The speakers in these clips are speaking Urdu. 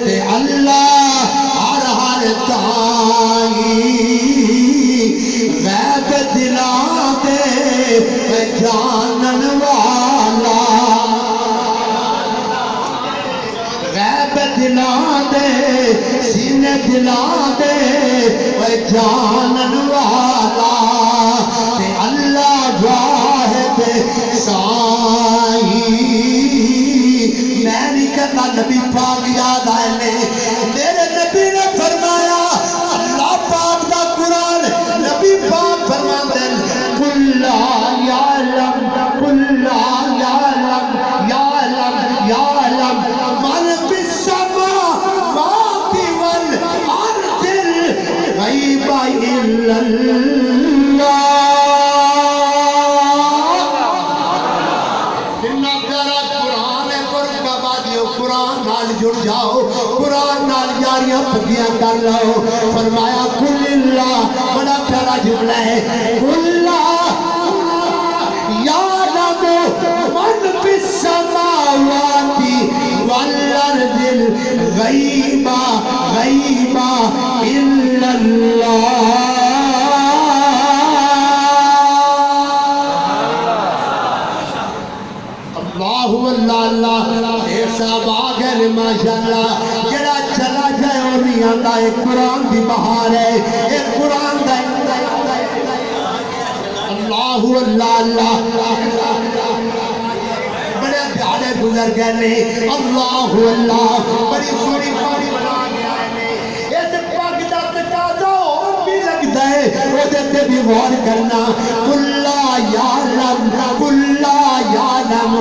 تے اللہ ہر تائی غیب دلاں دے جانن والا غیب دلاں دے سینے دلاں دے جانن والا تے اللہ واحد سائی میں نہیں کہتا نبی پاک یاد آئے نے میرے نبی نے فرمایا اللہ پاک دا قرآن نبی پاک فرماتے ہیں قل لا یعلم قل لا یعلم یعلم یعلم من فی السماوات والارض الغیب الا اللہ جڑ جاؤ قرآن نال یاریاں پگیاں کر لو فرمایا قل اللہ بڑا پیارا جملہ ہے قل اللہ یعلم من فی السماوات والارض الغیب غیب الا اللہ اللہ اللہ دیر صاحب آگئے ماشاءاللہ جڑا چلا جائے اور نہیں آتا ایک قرآن دی بہار ہے ایک قرآن دا اللہ اللہ اللہ بڑے پیارے گزر گئے نے اللہ اللہ بڑی سوڑی پاڑی بنا گیا ہے ایسے پاک دا تقاضا اور بھی لگتا ہے وہ دیتے بھی غور کرنا کلا یعلم کلا یعلم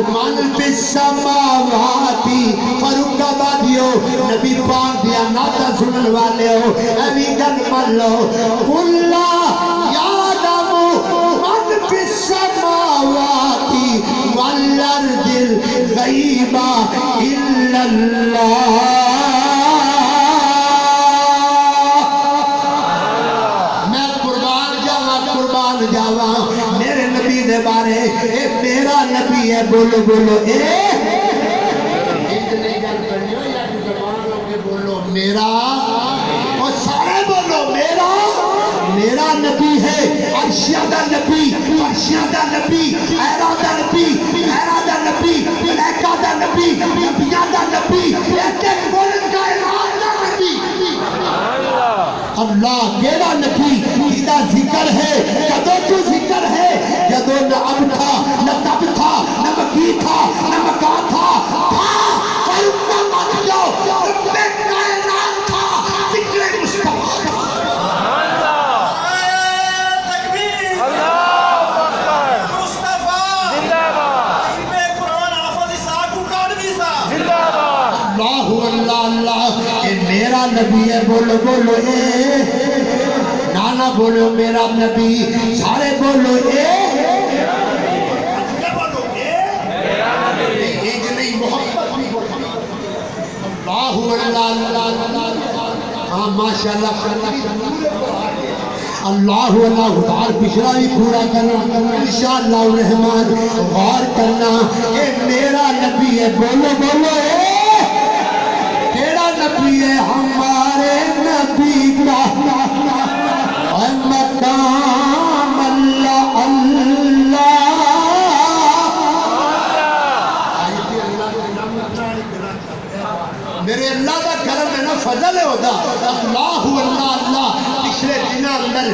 من فی السماوات فاروق آبادیو نبی پاک دیا ناتا سنن والے ہو ایوی گن من لو کلا یعلم من فی السماوات والارض الغیب الا اللہ جاوا میرے نبی دے بارے اے میرا نبی ہے بولو بولو اے اتنے گل کرنیو یا زبان لوگ بولو میرا اور سارے بولو میرا میرا نبی ہے عرشیہ دا نبی فرشیہ دا نبی ایرہ دا نبی ایرہ دا نبی ملیکہ دا نبی نبیہ دا نبی ایک ایک بولن کا اعلان دا نبی اللہ کیڑا نبی جیدہ ذکر ہے جدو تو ذکر ہے جدو نہ اب تھا نہ تب تھا نہ مکی تھا نہ مکا تھا فرمہ مت جاؤ رب کائنات تھا ذکر مصطفیٰ تکبیر اللہ اکبر مصطفیٰ زندہ باد قرآن حافظ اسحاق کو کاروی صاحب زندہ باد اللہ اللہ اللہ اے میرا نبی ہے بولو بولو اے نانا بولو میرا نبی سارے بولو اے ایک نہیں محبت بھی اللہ اللہ ہاں ماشاءاللہ اللہ اللہ غار پچھلا بھی پورا کرنا انشاءاللہ الرحمن غار کرنا اے میرا نبی ہے بولو بولو اے کیڑا نبی ہے ہمارے نبی کا مقام اللہ اللہ میرے اللہ کا کرم ہے نا فضل ہے ہوتا اللہ اللہ اللہ پچھلے دنوں اندر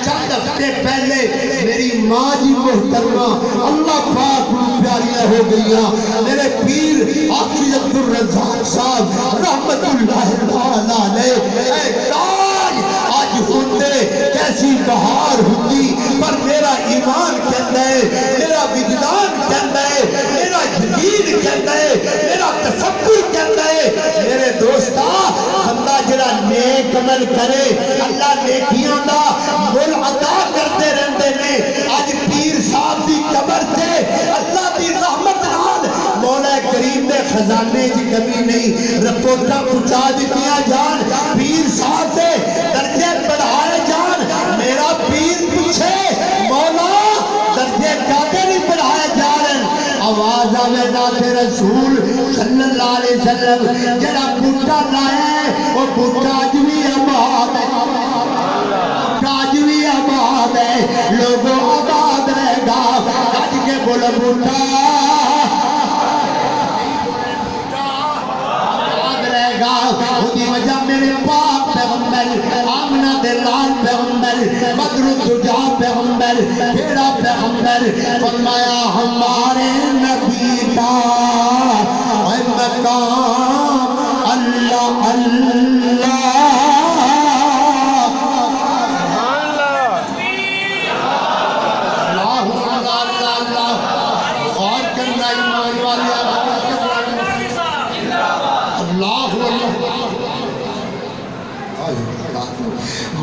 چند ہفتے پہلے میری ماں جی محترمہ اللہ پاک پیاریاں ہو گئیاں میرے پیر حافظ عبدالرزاق صاحب رحمت اللہ علیہ آج ہوتے کیسی بہار ہوتی پر میرا ایمان کہتا ہے میرا وجدان کہتا ہے میرا یقین کہتا ہے میرا تصور کہتا ہے میرے دوستا بندہ جڑا نیک عمل کرے اللہ نیکیاں دا مول عطا کرتے رہتے نے آج پیر صاحب دی قبر تے اللہ دی رحمت نال مولا کریم دے خزانے کی کمی نہیں رپورٹاں پہنچا دیا جان پیر صاحب دے درجے بڑھائے جان میرا پیر پوچھے مولا درجے کاتے نہیں بڑھائے جان آواز آوے نات رسول صلی اللہ علیہ وسلم جڑا بوٹا لایا ہے وہ بوٹا اج بھی آباد ہے، بوٹا اج بھی آباد ہے، لوگوں آباد رہے گا، اج کے بول بوٹا خودی وجہ میرے پاک پیغمبر آمنہ دلال پیغمبر بدر الدجا پیغمبر پھیڑا پیغمبر فرمایا ہمارے نبی کا مقام اللہ اللہ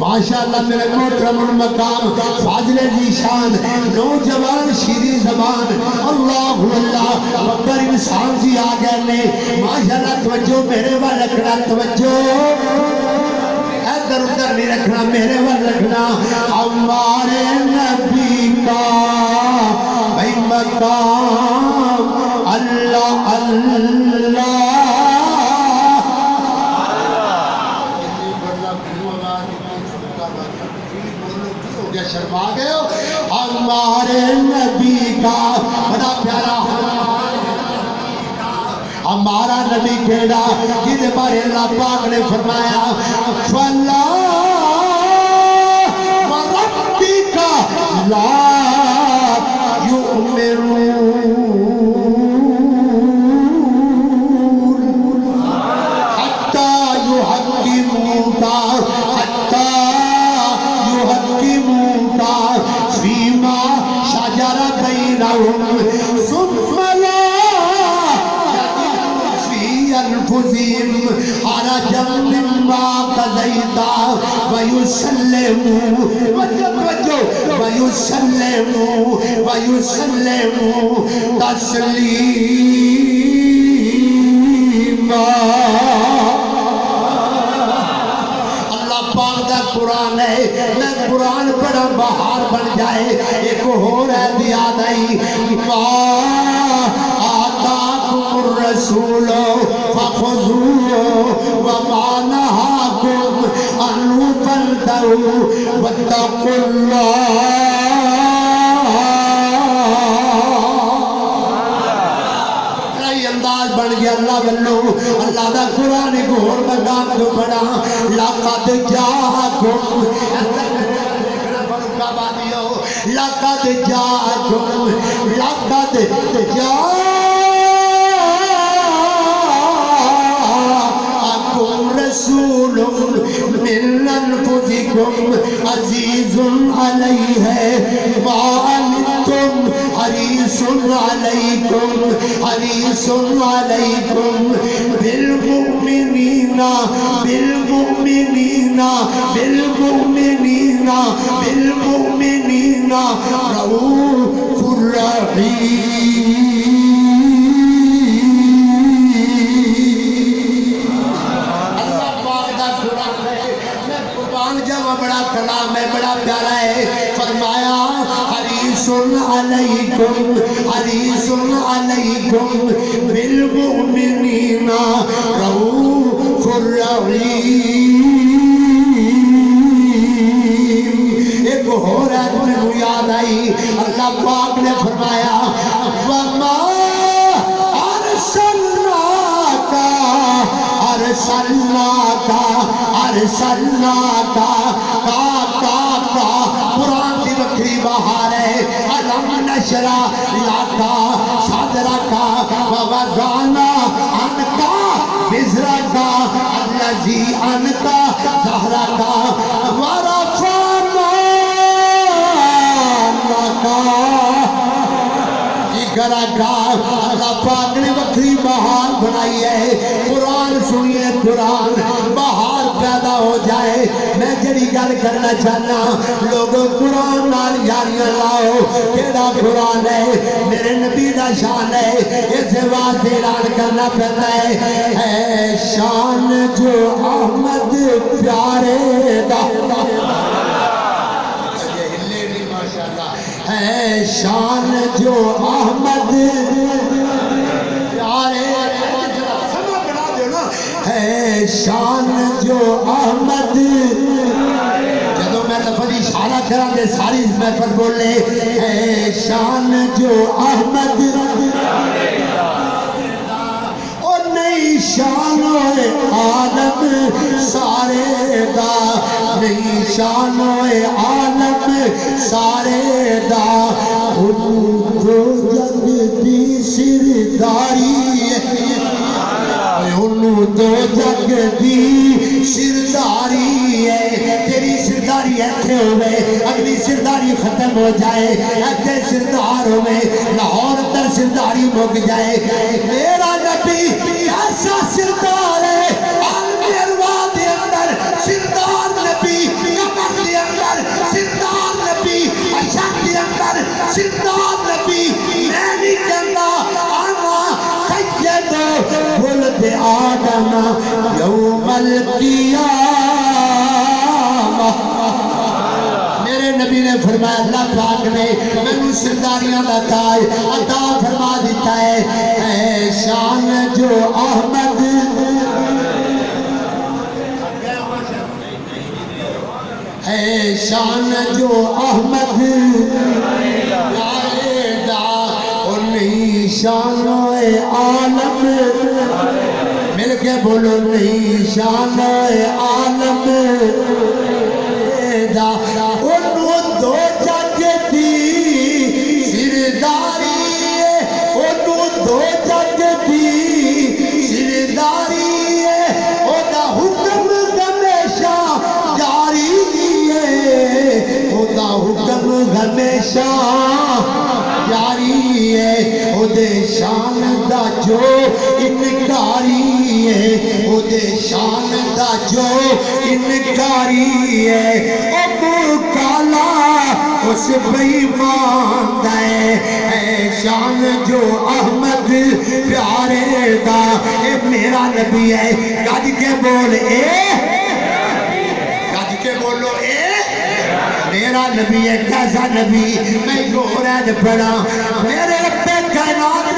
ماشاءاللہ میرے محترم المقام فاضل ذیشان نوجوان شیریں زبان اللہ اللہ ببر انسان سی آگئے نے ماشاءاللہ توجہ میرے وال رکھنا توجہ ادھر ادھر نہیں رکھنا میرے وال رکھنا ہمارے نبی کا بھائی مقام اللہ اللہ شرما گئے ہو ہمارے نبی کا بڑا پیارا ہمارا نبی کیڑا جن بارے اللہ پاک نے فرمایا فلا وربک لا یؤمنون حتی یحکموک فيما شجر بينهم ثم لا يجدوا في أنفسهم حرجا مما قضيت ويسلموا تسليما قرآن ہے میں قرآن پڑھا بہار بن جائے ایک ہو رہ دیا دائی آتاکم الرسول فخذوه وما نهاكم عنه فانتهوا واتقوا الله انداز بن گیا اللہ بلو اللہ دا قرآن گھور مقام جو پڑھا لقد جاءکم لقد جاءکم لقد جاءکم رسول من انفسکم عزیز علیہ ما انتم حریص علیکم بالمؤمنین رؤوف رحیم بڑا کلام ہے بڑا پیارا ہے فرمایا حریص علیکم بالمؤمنین رؤوف رحیم ایک ہو رہا ہے تمہیں یاد آئی اللہ پاک نے فرمایا وما ارسلناک قرآن کی بکری بہار ہے علم نشرح لک صدرک ووضعنا عنک وزرک الذی انقض ظہرک ورفعنا لک اللہ پاک نے بکری بہار بنائی ہے قرآن سنیے قرآن بہار پیدا ہو جائے میں جڑی گل کرنا چاہنا لوگوں قرآن نال یاریاں لاؤ کیڑا قرآن ہے میرے نبی دا شان ہے اسے واسطے اعلان کرنا پڑتا ہے شان جو احمد پیارے دا ہے شان جو احمد شان جو احمد جدو میں لفظ اشارہ کرا دے ساری محفل بولے اے شان جو احمد اور نئی شان عالم سارے دا نئی شان عالم سارے دا انہوں تو جگ دی سرداری انہوں تو جگ دی سرداری ہے تیری سرداری ایتھے ہوئے اگلی سرداری ختم ہو جائے ایتھے سردار ہوئے لاہور در سرداری مک جائے میرا نبی ایسا سردار ہے عالم ارواح دے اندر سردار نبی قبر دے اندر سردار نبی عشق دے اندر سردار نبی میں نہیں کہنا سید ولد آدم یوم القیامہ میرے نبی نے فرمایا اللہ پاک نے میں نے سرداریاں دا تاج عطا فرما دیتا ہے اے شان جو احمد اے شان جو احمد شان عالم مل کے بولو نہیں شان عالم دا انہوں دو جگ دی سرداری انہوں دو جگ دی سرداری او دا حکم ہمیشہ جاری ہے او دا حکم ہمیشہ جاری ہے او دے شان دا جو انکاری ہے او دے شان دا جو انکاری ہے ابو کالا اس بیمان دے اے شان جو احمد پیارے دا اے میرا نبی ہے گاج کے بول اے گاج کے بولو اے میرا نبی ہے کیسا نبی میں گورد پڑا میرے رب کائنات